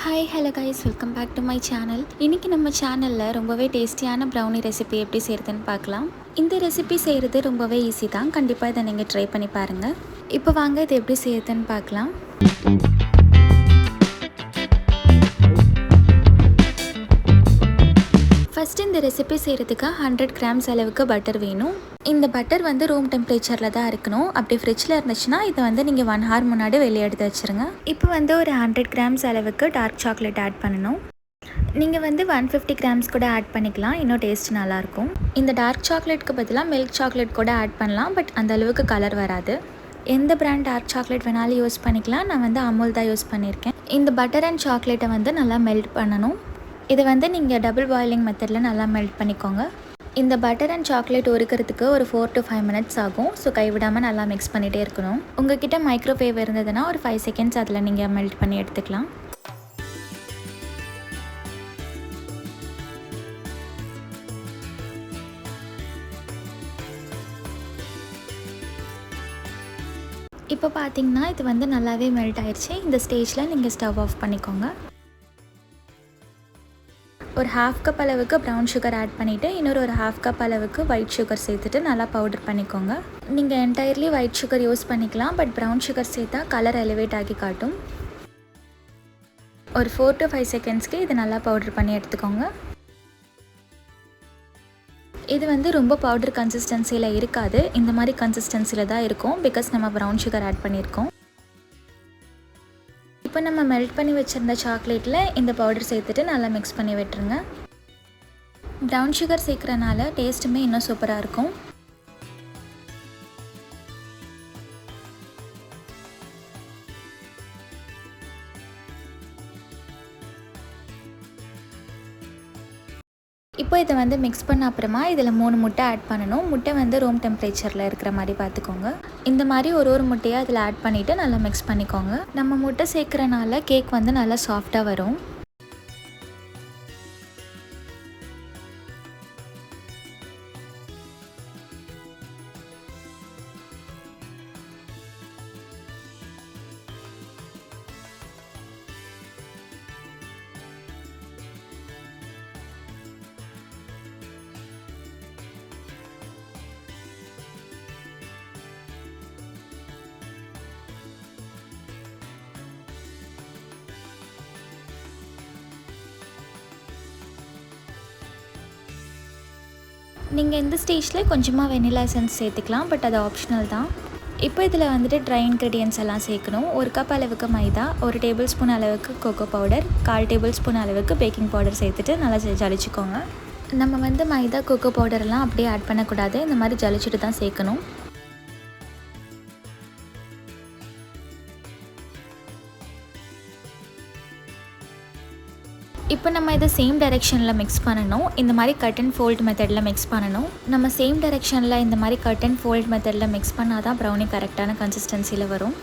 Hi hello guys, welcome back to my channel. இன்றைக்கி நம்ம சேனலில் ரொம்பவே டேஸ்டியான ப்ரௌனி ரெசிபி எப்படி செய்கிறதுன்னு பார்க்கலாம். இந்த ரெசிபி செய்கிறது ரொம்பவே ஈஸி தான். கண்டிப்பாக இதை நீங்கள் ட்ரை பண்ணி பாருங்கள். இப்போ வாங்க இது எப்படி செய்கிறதுன்னு பார்க்கலாம். ஃபஸ்ட்டு இந்த ரெசிபி செய்கிறதுக்கு 100 கிராம்ஸ் அளவுக்கு பட்டர் வேணும். இந்த பட்டர் ரூம் டெம்பரேச்சரில் தான் இருக்கணும். அப்படி ஃப்ரிட்ஜில் இருந்துச்சுன்னா இதை நீங்கள் 1 ஹவர் முன்னாடி வெளியே எடுத்து வச்சுருங்க. இப்போ ஒரு 100 கிராம்ஸ் அளவுக்கு டார்க் சாக்லேட் ஆட் பண்ணணும். நீங்கள் 150 கிராம்ஸ் கூட ஆட் பண்ணிக்கலாம், இன்னும் டேஸ்ட் நல்லாயிருக்கும். இந்த டார்க் சாக்லேட்க்கு பதிலாக மில்க் சாக்லேட் கூட ஆட் பண்ணலாம், பட் அந்த அளவுக்கு கலர் வராது. எந்த பிராண்ட் டார்க் சாக்லேட் வேணாலும் யூஸ் பண்ணிக்கலாம். நான் அமுல் தான் யூஸ் பண்ணியிருக்கேன். இந்த பட்டர் அண்ட் சாக்லேட்டை நல்லா மெல்ட் பண்ணணும். இதை நீங்கள் டபுள் பாயிலிங் மெத்தடில் நல்லா மெல்ட் பண்ணிக்கோங்க. இந்த பட்டர் அண்ட் சாக்லேட் உருக்கிறதுக்கு ஒரு 4 to 5 minutes ஆகும். ஸோ கைவிடாமல் நல்லா மிக்ஸ் பண்ணிகிட்டே இருக்கணும். உங்கள்கிட்ட மைக்ரோவேவ் இருந்ததுன்னா ஒரு 5 seconds அதில் நீங்கள் மெல்ட் பண்ணி எடுத்துக்கலாம். இப்போ பார்த்தீங்கன்னா இது நல்லாவே மெல்ட் ஆயிடுச்சு. இந்த ஸ்டேஜில் நீங்கள் ஸ்டவ் ஆஃப் பண்ணிக்கோங்க. ஒரு 1/2 கப் அளவுக்கு ப்ரௌன் சுகர் ஆட் பண்ணிவிட்டு இன்னொரு ஒரு 1/2 கப் அளவுக்கு ஒயிட் சுகர் சேர்த்துட்டு நல்லா பவுடர் பண்ணிக்கோங்க. நீங்கள் என்டையர்லி ஒயிட் சுகர் யூஸ் பண்ணிக்கலாம், பட் ப்ரௌன் சுகர் சேர்த்தா கலர் எலிவேட் ஆகி காட்டும். ஒரு 4 to 5 secondsக்கு இது நல்லா பவுடர் பண்ணி எடுத்துக்கோங்க. இது ரொம்ப பவுடர் கன்சிஸ்டன்சியில் இருக்காது, இந்த மாதிரி கன்சிஸ்டன்சியில் தான் இருக்கும். பிகாஸ் நம்ம ப்ரௌன் சுகர் ஆட் பண்ணியிருக்கோம். இப்போ நம்ம மெல்ட் பண்ணி வச்சுருந்த சாக்லேட்டில் இந்த பவுடர் சேர்த்துட்டு நல்லா மிக்ஸ் பண்ணி விட்டுருங்க. ப்ரௌன் சுகர் சேர்க்குறனால டேஸ்ட்டுமே இன்னும் சூப்பராக இருக்கும். இப்போ இதை மிக்ஸ் பண்ண அப்புறமா இதில் 3 முட்டை ஆட் பண்ணணும். முட்டை ரூம் டெம்பரேச்சரில் இருக்கிற மாதிரி பார்த்துக்கோங்க. இந்த மாதிரி ஒரு முட்டையாக அதில் ஆட் பண்ணிவிட்டு நல்லா மிக்ஸ் பண்ணிக்கோங்க. நம்ம முட்டை சேர்க்குறனால கேக் நல்லா சாஃப்டாக வரும். நீங்கள் இந்த ஸ்டேஜில் கொஞ்சமாக வெனிலா எசன்ஸ் சேர்த்துக்கலாம், பட் அது ஆப்ஷனல் தான். இப்போ இதில் ட்ரை இன்க்ரீடியன்ட்ஸ் எல்லாம் சேர்க்கணும். 1 கப் அளவுக்கு மைதா, 1 டேபிள் ஸ்பூன் அளவுக்கு கோகோ பவுடர், 1/4 டேபிள் ஸ்பூன் அளவுக்கு பேக்கிங் பவுடர் சேர்த்துட்டு நல்லா ஜலிச்சுக்கோங்க. நம்ம மைதா கோகோ பவுடர்லாம் அப்படியே ஆட் பண்ணக்கூடாது, இந்த மாதிரி ஜலிச்சுட்டு தான் சேர்க்கணும். இப்போ நம்ம இதை சேம் டைரெக்ஷனில் மிக்ஸ் பண்ணணும். இந்த மாதிரி கட் அண்ட் ஃபோல்ட் மெத்தடில் மிக்ஸ் பண்ணணும். நம்ம சேம் டைரெக்ஷனில் இந்த மாதிரி கட் அண்ட் ஃபோல்ட் மெத்தடில் மிக்ஸ் பண்ணால் தான் ப்ரௌனி கரெக்டான கன்சிஸ்டன்சியில் வரும்.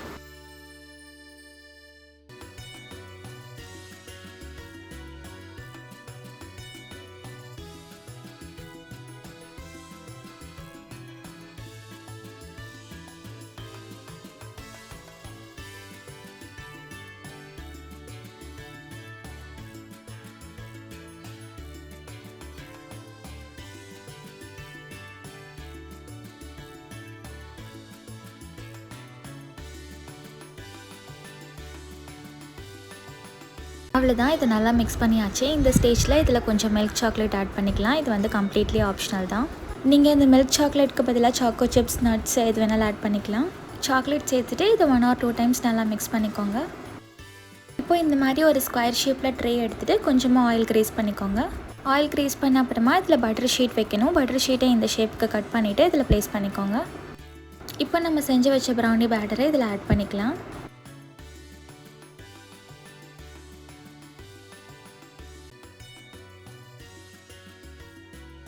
அவ்வளோதான், இது நல்லா மிக்ஸ் பண்ணியாச்சு. இந்த ஸ்டேஜில் இதில் கொஞ்சம் மில்க் சாக்லேட் ஆட் பண்ணிக்கலாம். இது கம்ப்ளீட்லி ஆப்ஷனல் தான். நீங்கள் இந்த மில்க் சாக்லேட்டுக்கு பதிலாக சாக்கோ சிப்ஸ், நட்ஸ் எது வேணாலும் ஆட் பண்ணிக்கலாம். சாக்லேட் சேர்த்துட்டு இதை 1 or 2 times நல்லா மிக்ஸ் பண்ணிக்கோங்க. இப்போ இந்த மாதிரி ஒரு ஸ்கொயர் ஷேப்பில் ட்ரே எடுத்துகிட்டு கொஞ்சமாக ஆயில் க்ரீஸ் பண்ணிக்கோங்க. ஆயில் க்ரீஸ் பண்ண அப்புறமா இதில் பட்டர் ஷீட் வைக்கணும். பட்டர் ஷீட்டை இந்த ஷேப்புக்கு கட் பண்ணிவிட்டு இதில் ப்ளேஸ் பண்ணிக்கோங்க. இப்போ நம்ம செஞ்சு வச்ச ப்ரௌனி பேட்டரை இதில் ஆட் பண்ணிக்கலாம்.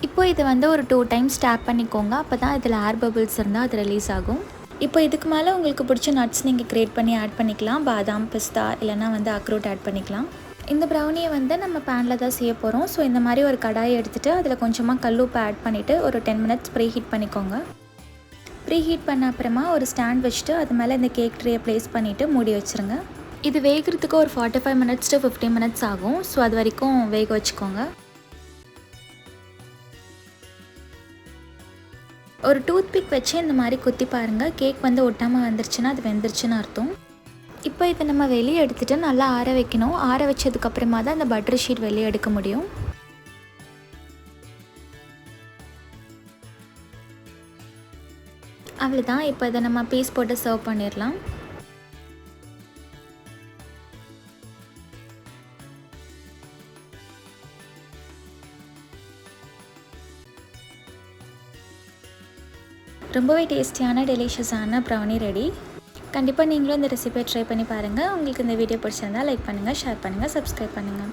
இப்போ இது ஒரு 2 times டேப் பண்ணிக்கோங்க. அப்போ தான் இதில் ஏர் பபிள்ஸ் இருந்தால் அது ரிலீஸ் ஆகும். இப்போ இதுக்கு மேலே உங்களுக்கு பிடிச்ச நட்ஸ் நீங்கள் கிரேட் பண்ணி ஆட் பண்ணிக்கலாம். பாதாம், பிஸ்தா இல்லைனா அக்ரூட் ஆட் பண்ணிக்கலாம். இந்த ப்ரௌனியை நம்ம பேனில் தான் செய்ய போகிறோம். ஸோ இந்த மாதிரி ஒரு கடாயை எடுத்துகிட்டு அதில் கொஞ்சமாக கல்லுப்பு ஆட் பண்ணிவிட்டு ஒரு 10 minutes ப்ரீ ஹீட் பண்ணிக்கோங்க. ப்ரீ ஹீட் பண்ண அப்புறமா ஒரு ஸ்டாண்ட் வச்சுட்டு அது மேலே இந்த கேக் ட்ரேயை ப்ளேஸ் பண்ணிவிட்டு மூடி வச்சுருங்க. இது வேகிறதுக்கு ஒரு 45 மினிட்ஸ் டு 50 மினிட்ஸ் ஆகும். ஸோ அது வரைக்கும் வேக வச்சுக்கோங்க. ஒரு டூத் பிக் வச்சு இந்த மாதிரி குத்தி பாருங்கள். கேக் வந்து ஒட்டாமல் வந்துருச்சுன்னா அது வெந்துருச்சுன்னு அர்த்தம். இப்போ இதை நம்ம வெளியே எடுத்துகிட்டு நல்லா ஆற வைக்கணும். ஆற வச்சதுக்கப்புறமா தான் அந்த பட்டர் ஷீட் வெளியே எடுக்க முடியும். அவ்வளோதான். இப்போ இதை நம்ம பீஸ் போட்டு சர்வ் பண்ணிடலாம். ரொம்பவே டேஸ்டியான டெலிஷியஸான ப்ரௌனி ரெடி. கண்டிப்பாக நீங்களும் இந்த ரெசிபியை ட்ரை பண்ணி பாருங்கள். உங்களுக்கு இந்த வீடியோ பிடிச்சிருந்தால் லைக் பண்ணுங்கள், ஷேர் பண்ணுங்கள், சப்ஸ்கிரைப் பண்ணுங்கள்.